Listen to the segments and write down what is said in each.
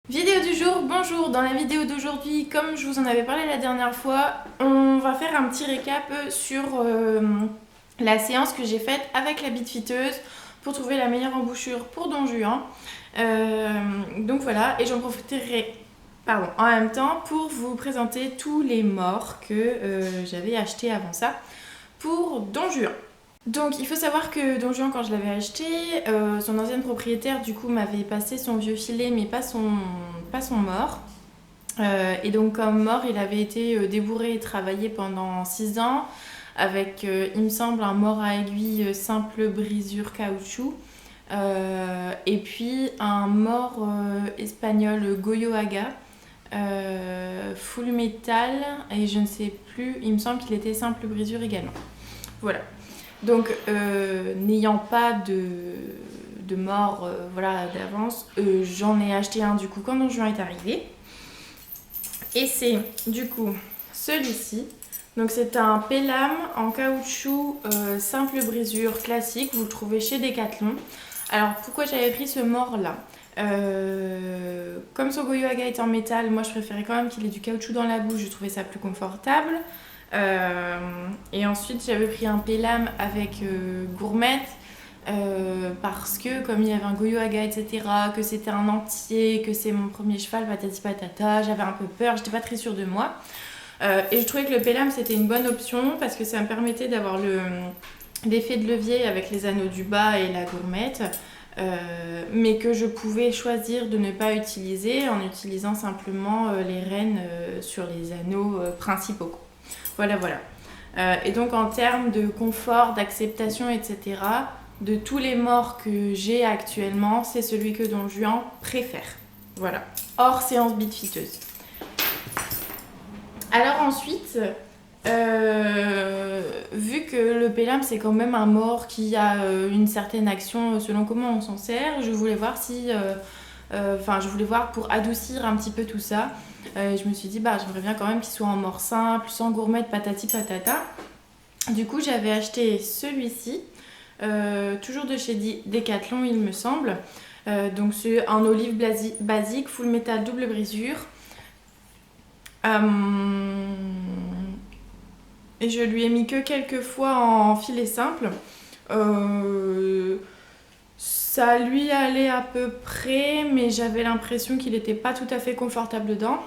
Vidéo du jour, bonjour. Dans la vidéo d'aujourd'hui, comme je vous en avais parlé la dernière fois, on va faire un petit récap sur la séance que j'ai faite avec la bite fiteuse pour trouver la meilleure embouchure pour Don Juan. Donc voilà, et j'en profiterai en même temps pour vous présenter tous les morts que j'avais achetés avant ça pour Don Juan. Donc il faut savoir que Don Juan, quand je l'avais acheté, son ancienne propriétaire du coup m'avait passé son vieux filet mais pas son mort. Et donc comme mort, il avait été débourré et travaillé pendant 6 ans avec, il me semble, un mort à aiguille simple brisure caoutchouc. Et puis un mort espagnol Goyoaga, full métal, et je ne sais plus, il me semble qu'il était simple brisure également. Voilà. Donc, n'ayant pas de mort voilà, d'avance, j'en ai acheté un du coup quand Don Juan est arrivé. Et c'est du coup celui-ci. Donc, c'est un Pelham en caoutchouc simple brisure classique. Vous le trouvez chez Decathlon. Alors, pourquoi j'avais pris ce mort-là comme son Goyoaga est en métal, moi je préférais quand même qu'il ait du caoutchouc dans la bouche. Je trouvais ça plus confortable. Et ensuite j'avais pris un Pelham avec gourmette parce que comme il y avait un Goyoaga etc, que c'était un entier, que c'est mon premier cheval, patati patata, j'avais un peu peur, j'étais pas très sûre de moi. Et je trouvais que le Pelham c'était une bonne option parce que ça me permettait d'avoir l'effet de levier avec les anneaux du bas et la gourmette. Mais que je pouvais choisir de ne pas utiliser en utilisant simplement les rênes sur les anneaux principaux. Voilà. Et donc en termes de confort, d'acceptation, etc., de tous les morts que j'ai actuellement, c'est celui que Don Juan préfère. Voilà. Hors séance bite fiteuse. Alors ensuite, vu que le Pelham c'est quand même un mort qui a une certaine action selon comment on s'en sert, je voulais voir je voulais voir pour adoucir un petit peu tout ça. Je me suis dit, j'aimerais bien quand même qu'il soit en mort simple, sans gourmette, patati patata. Du coup, j'avais acheté celui-ci, toujours de chez Decathlon, il me semble. Donc, c'est un olive basique, full métal, double brisure. Et je lui ai mis que quelques fois en filet simple. Ça lui allait à peu près, mais j'avais l'impression qu'il n'était pas tout à fait confortable dedans.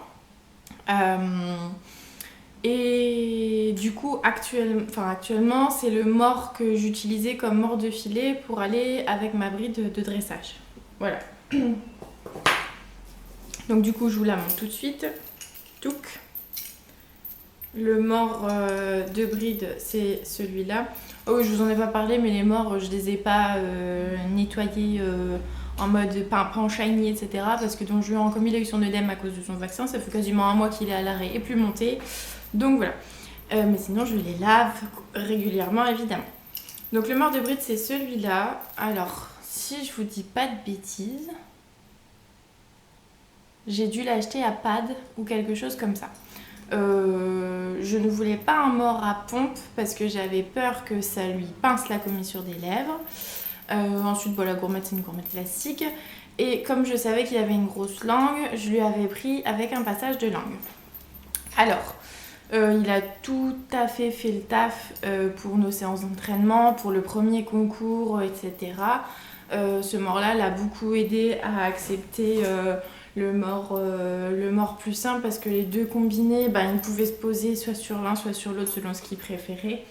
Et du coup, actuellement, c'est le mort que j'utilisais comme mort de filet pour aller avec ma bride de dressage. Voilà. Donc du coup, je vous la montre tout de suite. Touc. Le mort de bride, c'est celui-là. Oh, je vous en ai pas parlé, mais les morts, je les ai pas nettoyés en mode pas en shiny, etc. Parce que Don Juan, comme il a eu son œdème à cause de son vaccin, ça fait quasiment un mois qu'il est à l'arrêt et plus monté. Donc voilà. Mais sinon, je les lave régulièrement, évidemment. Donc le mort de bride, c'est celui-là. Alors, si je vous dis pas de bêtises, j'ai dû l'acheter à Pad ou quelque chose comme ça. Je ne voulais pas un mort à pompe parce que j'avais peur que ça lui pince la commissure des lèvres. Ensuite, la gourmette, c'est une gourmette classique. Et comme je savais qu'il avait une grosse langue, je lui avais pris avec un passage de langue. Alors, il a tout à fait le taf pour nos séances d'entraînement, pour le premier concours, etc. Ce mort-là l'a beaucoup aidé à accepter le mort plus simple parce que les deux combinés, il pouvait se poser soit sur l'un, soit sur l'autre selon ce qu'il préférait.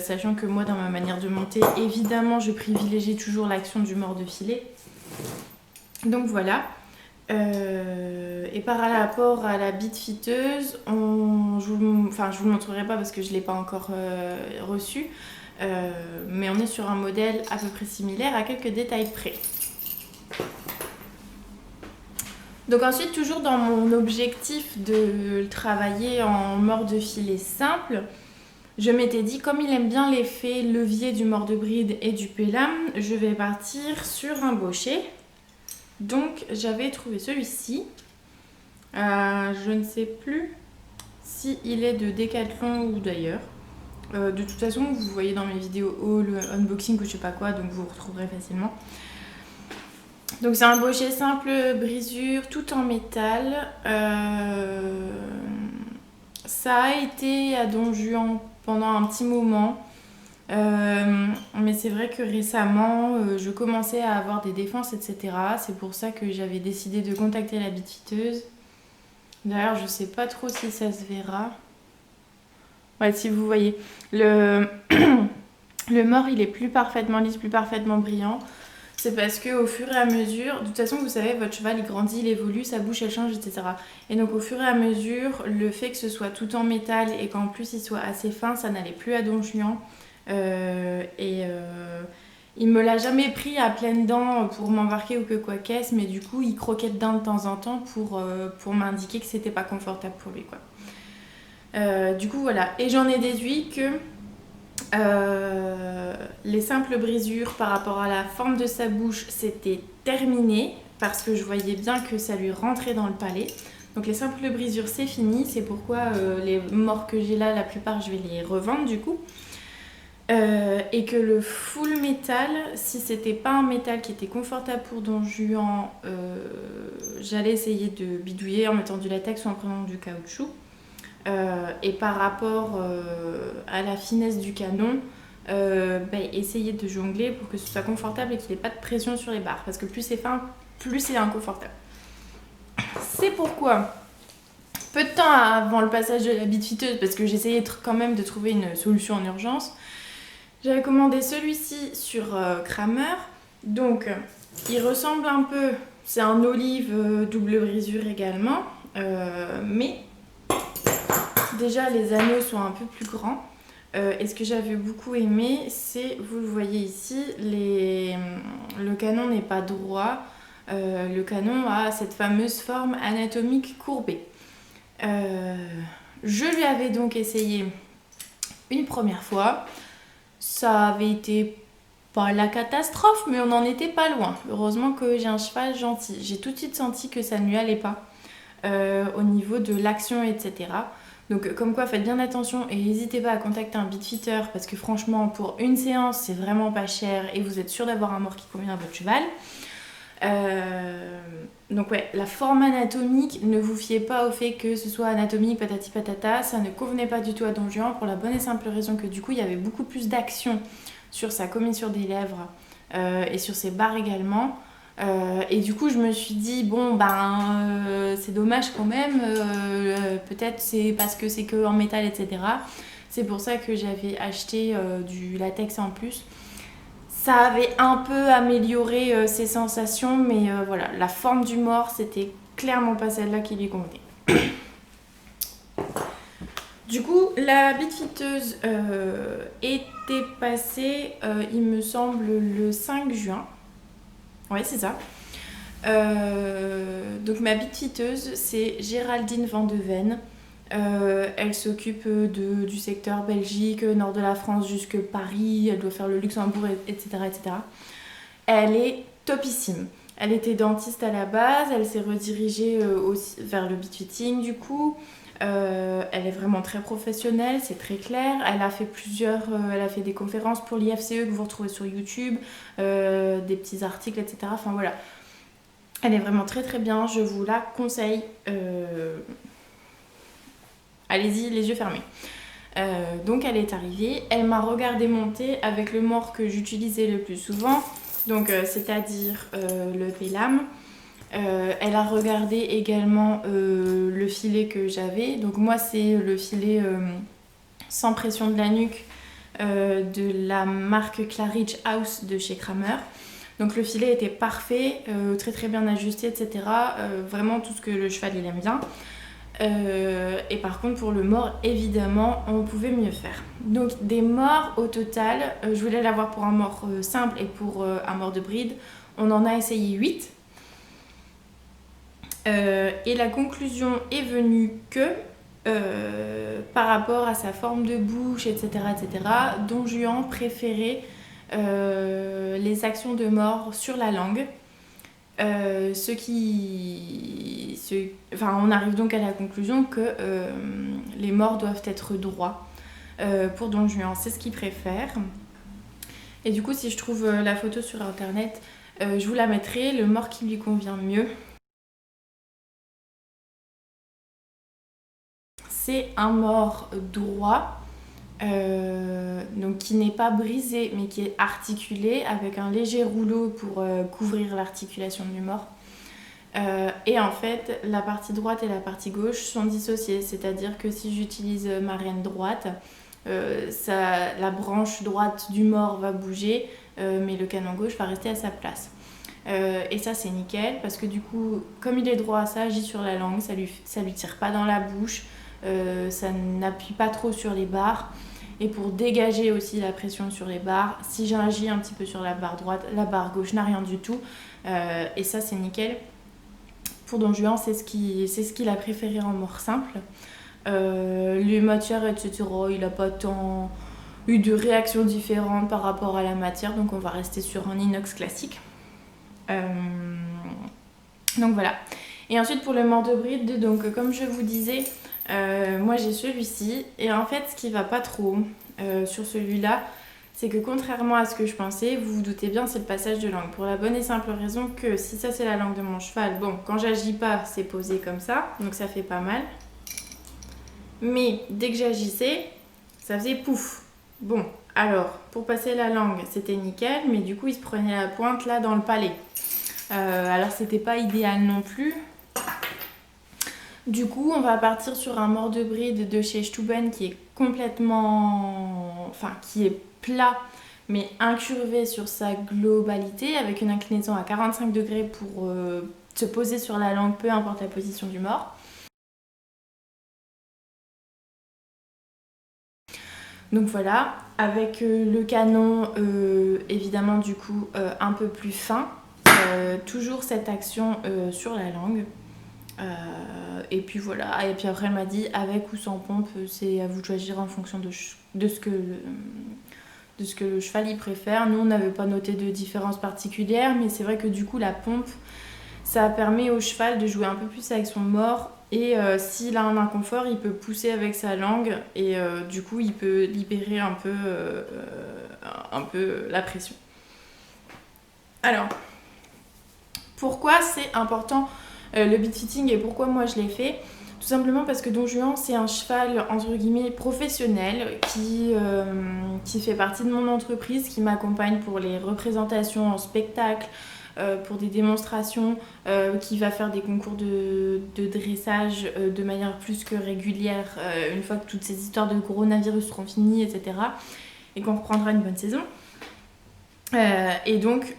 Sachant que moi, dans ma manière de monter, évidemment, je privilégie toujours l'action du mort de filet. Donc voilà. Et par rapport à la bite fiteuse, je vous le montrerai pas parce que je l'ai pas encore reçu, mais on est sur un modèle à peu près similaire à quelques détails près. Donc ensuite, toujours dans mon objectif de le travailler en mort de filet simple, je m'étais dit, comme il aime bien l'effet levier du mort de bride et du Pelham, je vais partir sur un bochet. Donc j'avais trouvé celui-ci. Je ne sais plus s'il est de Decathlon ou d'ailleurs. De toute façon, vous voyez dans mes vidéos haul, unboxing ou je sais pas quoi, donc vous retrouverez facilement. Donc c'est un bochet simple brisure tout en métal. Ça a été à Don Juan pendant un petit moment. Mais c'est vrai que récemment, je commençais à avoir des défenses, etc. C'est pour ça que j'avais décidé de contacter la bitfiteuse. D'ailleurs, je sais pas trop si ça se verra. Ouais, si vous voyez. Le, le mort, il est plus parfaitement lisse, plus parfaitement brillant. C'est parce qu'au fur et à mesure, de toute façon, vous savez, votre cheval, il grandit, il évolue, sa bouche, elle change, etc. Et donc, au fur et à mesure, le fait que ce soit tout en métal et qu'en plus, il soit assez fin, ça n'allait plus à Don Juan. Il me l'a jamais pris à pleines dents pour m'embarquer ou que quoi qu'est-ce, mais du coup, il croquait dedans de temps en temps pour m'indiquer que c'était pas confortable pour lui, quoi. Du coup, voilà. Et j'en ai déduit que les simples brisures par rapport à la forme de sa bouche, c'était terminé parce que je voyais bien que ça lui rentrait dans le palais. Donc les simples brisures, c'est fini. C'est pourquoi les morts que j'ai là, la plupart, je vais les revendre du coup. Et que le full métal, si c'était pas un métal qui était confortable pour Don Juan, j'allais essayer de bidouiller en mettant du latex ou en prenant du caoutchouc. Et par rapport à la finesse du canon, essayer de jongler pour que ce soit confortable et qu'il n'y ait pas de pression sur les barres. Parce que plus c'est fin, plus c'est inconfortable. C'est pourquoi, peu de temps avant le passage de la bitfiteuse, parce que j'essayais quand même de trouver une solution en urgence, j'avais commandé celui-ci sur Kramer. Donc, il ressemble un peu, c'est un olive double brisure également, mais déjà les anneaux sont un peu plus grands. Et ce que j'avais beaucoup aimé, c'est, vous le voyez ici, le canon n'est pas droit. Le canon a cette fameuse forme anatomique courbée. Je lui avais donc essayé une première fois. Ça avait été pas la catastrophe, mais on n'en était pas loin. Heureusement que j'ai un cheval gentil. J'ai tout de suite senti que ça ne lui allait pas au niveau de l'action, etc. Donc comme quoi, faites bien attention et n'hésitez pas à contacter un bitfitter parce que franchement, pour une séance, c'est vraiment pas cher et vous êtes sûr d'avoir un mort qui convient à votre cheval. Donc ouais, la forme anatomique, ne vous fiez pas au fait que ce soit anatomique, patati patata, ça ne convenait pas du tout à Don Juan pour la bonne et simple raison que du coup il y avait beaucoup plus d'action sur sa commissure des lèvres et sur ses barres également. Et du coup je me suis dit bon c'est dommage quand même, peut-être c'est parce que c'est que en métal, etc. C'est pour ça que j'avais acheté du latex en plus. Ça avait un peu amélioré ses sensations, mais voilà, la forme du mort, c'était clairement pas celle-là qui lui convenait. Du coup, la bitfiteuse était passée, il me semble, le 5 juin. Ouais, c'est ça. Donc ma bitfiteuse, c'est Géraldine Van de Ven. Elle s'occupe du secteur Belgique, nord de la France jusque Paris, elle doit faire le Luxembourg, etc., etc. Elle est topissime. Elle était dentiste à la base, elle s'est redirigée aussi vers le bitfitting du coup. Elle est vraiment très professionnelle, c'est très clair. Elle a fait des conférences pour l'IFCE que vous retrouvez sur YouTube, des petits articles, etc. Enfin voilà. Elle est vraiment très très bien, je vous la conseille. Allez-y, les yeux fermés. Donc elle est arrivée, elle m'a regardé monter avec le mort que j'utilisais le plus souvent, donc c'est-à-dire le pélam. Elle a regardé également le filet que j'avais. Donc moi c'est le filet sans pression de la nuque de la marque Claridge House de chez Kramer. Donc le filet était parfait, très très bien ajusté, etc. Vraiment tout ce que le cheval il aime bien. Et par contre pour le mort évidemment on pouvait mieux faire. Donc des morts au total, je voulais l'avoir pour un mort simple et pour un mort de bride. On en a essayé 8. Et la conclusion est venue que par rapport à sa forme de bouche, etc., Don Juan préférait les actions de mort sur la langue. On arrive donc à la conclusion que les morts doivent être droits pour Don Juan, c'est ce qu'il préfère. Et du coup, si je trouve la photo sur internet, Je vous la mettrai, le mors qui lui convient mieux. C'est un mors droit, donc qui n'est pas brisé mais qui est articulé avec un léger rouleau pour couvrir l'articulation du mors. Et en fait, la partie droite et la partie gauche sont dissociées, c'est-à-dire que si j'utilise ma reine droite, la branche droite du mors va bouger, mais le canon gauche va rester à sa place. Et ça c'est nickel parce que du coup, comme il est droit, ça agit sur la langue, ça lui tire pas dans la bouche, ça n'appuie pas trop sur les barres. Et pour dégager aussi la pression sur les barres, si j'agis un petit peu sur la barre droite, la barre gauche n'a rien du tout. Et ça c'est nickel. Pour Don Juan, c'est ce qu'il a préféré en mors simple. Les matières, etc., il n'a pas tant eu de réactions différentes par rapport à la matière, donc on va rester sur un inox classique. Donc voilà. Et ensuite pour le mors de bride, donc comme je vous disais, moi j'ai celui-ci, et en fait ce qui va pas trop sur celui-là, c'est que contrairement à ce que je pensais, vous vous doutez bien, c'est le passage de langue. Pour la bonne et simple raison que si ça c'est la langue de mon cheval, bon, quand j'agis pas, c'est posé comme ça, donc ça fait pas mal. Mais dès que j'agissais, ça faisait pouf. Bon, alors, pour passer la langue, c'était nickel, mais du coup, il se prenait la pointe là dans le palais. Alors, c'était pas idéal non plus. Du coup, on va partir sur un mors de bride de chez Stüben qui est complètement... Enfin, qui est plat, mais incurvé sur sa globalité, avec une inclinaison à 45 degrés pour se poser sur la langue, peu importe la position du mors. Donc voilà, avec le canon évidemment du coup un peu plus fin, toujours cette action sur la langue. Et puis voilà, et puis après elle m'a dit avec ou sans pompe, c'est à vous de choisir en fonction de ce que le cheval y préfère. Nous on n'avait pas noté de différence particulière, mais c'est vrai que du coup la pompe, ça permet au cheval de jouer un peu plus avec son mors. Et s'il a un inconfort, il peut pousser avec sa langue et du coup, il peut libérer un peu la pression. Alors, pourquoi c'est important le bead fitting et pourquoi moi je l'ai fait? Tout simplement parce que Don Juan, c'est un cheval entre guillemets professionnel qui fait partie de mon entreprise, qui m'accompagne pour les représentations en spectacle, pour des démonstrations, qui va faire des concours de dressage de manière plus que régulière une fois que toutes ces histoires de coronavirus seront finies, etc. Et qu'on reprendra une bonne saison. Et donc,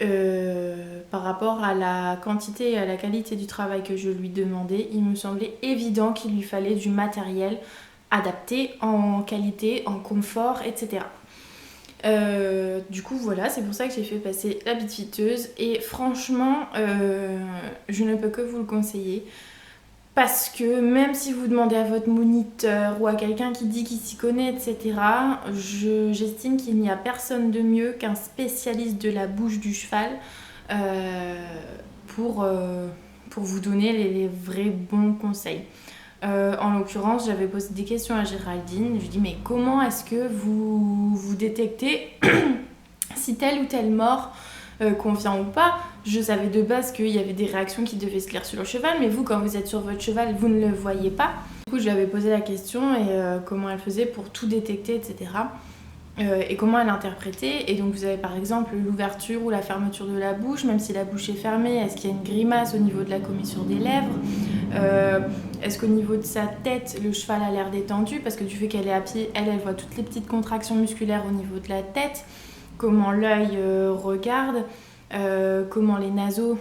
par rapport à la quantité et à la qualité du travail que je lui demandais, il me semblait évident qu'il lui fallait du matériel adapté en qualité, en confort, etc. Du coup voilà, c'est pour ça que j'ai fait passer la bitfiteuse et franchement je ne peux que vous le conseiller parce que même si vous demandez à votre moniteur ou à quelqu'un qui dit qu'il s'y connaît, etc., j'estime qu'il n'y a personne de mieux qu'un spécialiste de la bouche du cheval pour vous donner les vrais bons conseils. En l'occurrence, j'avais posé des questions à Géraldine. Je lui ai dit, mais comment est-ce que vous détectez si tel ou tel mort convient ou pas? Je savais de base qu'il y avait des réactions qui devaient se lire sur le cheval, mais vous, quand vous êtes sur votre cheval, vous ne le voyez pas. Du coup, je lui avais posé la question et comment elle faisait pour tout détecter, etc. Et comment elle interprétait. Et donc vous avez par exemple l'ouverture ou la fermeture de la bouche, même si la bouche est fermée, est-ce qu'il y a une grimace au niveau de la commissure des lèvres, est-ce qu'au niveau de sa tête le cheval a l'air détendu parce que du fait qu'elle est à pied, elle voit toutes les petites contractions musculaires au niveau de la tête, comment l'œil regarde, comment les naseaux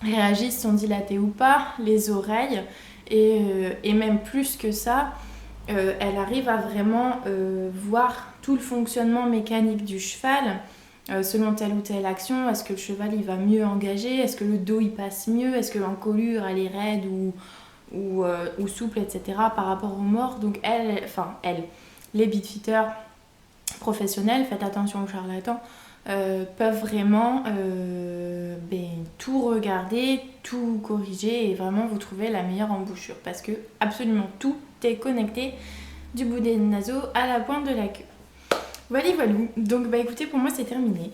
réagissent, sont dilatés ou pas, les oreilles, et même plus que ça, elle arrive à vraiment voir tout le fonctionnement mécanique du cheval selon telle ou telle action. Est-ce que le cheval il va mieux engager, est-ce que le dos il passe mieux, est-ce que l'encolure elle est raide ou souple, etc. par rapport au mort. Donc les beadfitters professionnels, faites attention aux charlatans, peuvent vraiment tout regarder, tout corriger et vraiment vous trouver la meilleure embouchure parce que absolument tout est connecté du bout des naseaux à la pointe de la queue. Voilà, voilà. Donc bah écoutez, pour moi c'est terminé.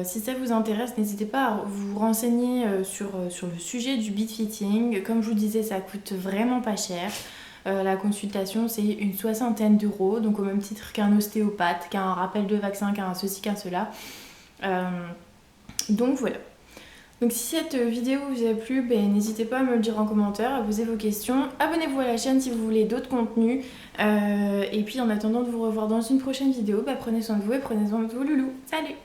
Si ça vous intéresse, n'hésitez pas à vous renseigner sur le sujet du bead fitting. Comme je vous disais, ça coûte vraiment pas cher. La consultation c'est une soixantaine d'euros, donc au même titre qu'un ostéopathe, qu'un rappel de vaccin, qu'un ceci, qu'un cela. Donc voilà. Donc si cette vidéo vous a plu, ben, n'hésitez pas à me le dire en commentaire, à poser vos questions. Abonnez-vous à la chaîne si vous voulez d'autres contenus. Et puis en attendant de vous revoir dans une prochaine vidéo, ben, prenez soin de vous et prenez soin de vos loulous. Salut!